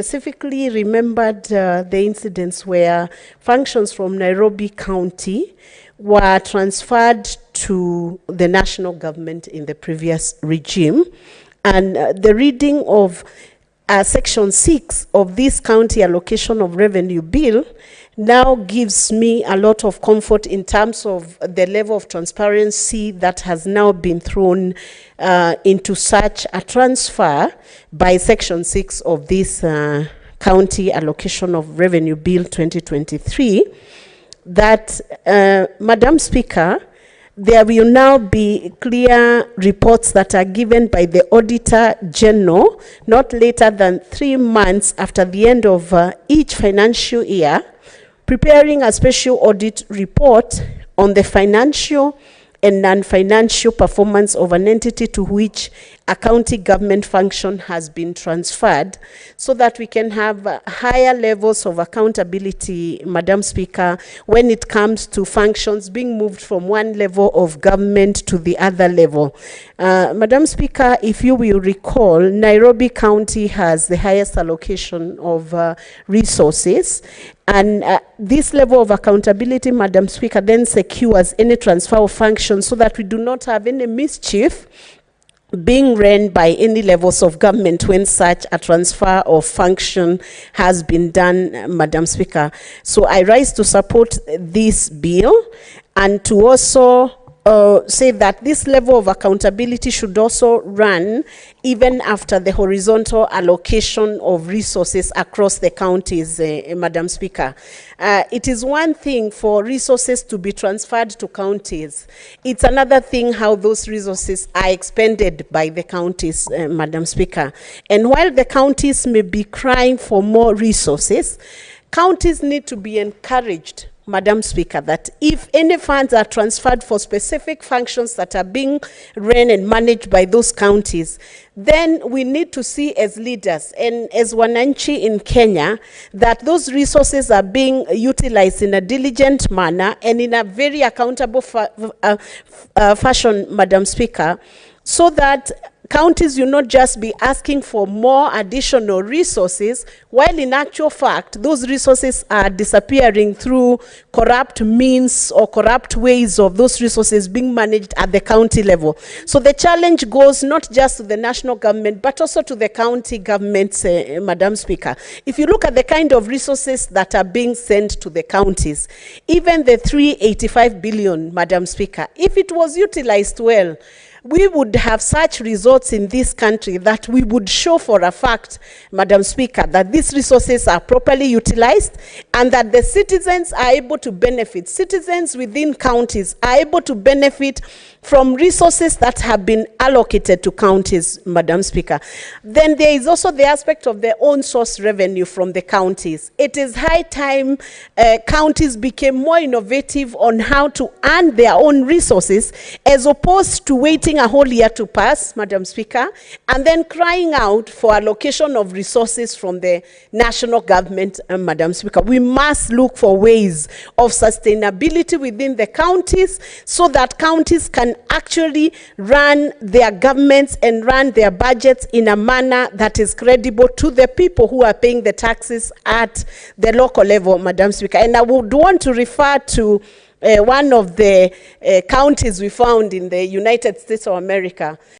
Specifically remembered the incidents where functions from Nairobi County were transferred to the national government in the previous regime. And the reading of Section 6 of this county allocation of revenue bill now gives me a lot of comfort in terms of the level of transparency that has now been thrown into such a transfer by Section 6 of this county allocation of revenue bill 2023, that, Madam Speaker, there will now be clear reports that are given by the Auditor General not later than 3 months after the end of each financial year, preparing a special audit report on the financial and non-financial performance of an entity to which a county government function has been transferred, so that we can have higher levels of accountability, Madam Speaker, when it comes to functions being moved from one level of government to the other level. Madam Speaker, if you will recall, Nairobi County has the highest allocation of resources, and this level of accountability, Madam Speaker, then secures any transfer of functions so that we do not have any mischief being ran by any levels of government when such a transfer of function has been done, Madam Speaker. So I rise to support this bill and to also say that this level of accountability should also run even after the horizontal allocation of resources across the counties, Madam Speaker. It is one thing for resources to be transferred to counties. It's another thing how those resources are expended by the counties, Madam Speaker. And while the counties may be crying for more resources, counties need to be encouraged, Madam Speaker, that if any funds are transferred for specific functions that are being run and managed by those counties, then we need to see as leaders and as wananchi in Kenya that those resources are being utilized in a diligent manner and in a very accountable fashion, Madam Speaker, so that counties will not just be asking for more additional resources, while in actual fact, those resources are disappearing through corrupt means or corrupt ways of those resources being managed at the county level. So the challenge goes not just to the national government, but also to the county governments, Madam Speaker. If you look at the kind of resources that are being sent to the counties, even the 385 billion, Madam Speaker, if it was utilized well, we would have such results in this country that we would show for a fact, Madam Speaker, that these resources are properly utilized and that the citizens are able to benefit. Citizens within counties are able to benefit from resources that have been allocated to counties, Madam Speaker. Then there is also the aspect of their own source revenue from the counties. It is high time counties became more innovative on how to earn their own resources, as opposed to waiting a whole year to pass, Madam Speaker, and then crying out for allocation of resources from the national government, Madam Speaker. We must look for ways of sustainability within the counties so that counties can actually run their governments and run their budgets in a manner that is credible to the people who are paying the taxes at the local level, Madam Speaker. And I would want to refer to one of the counties we found in the United States of America.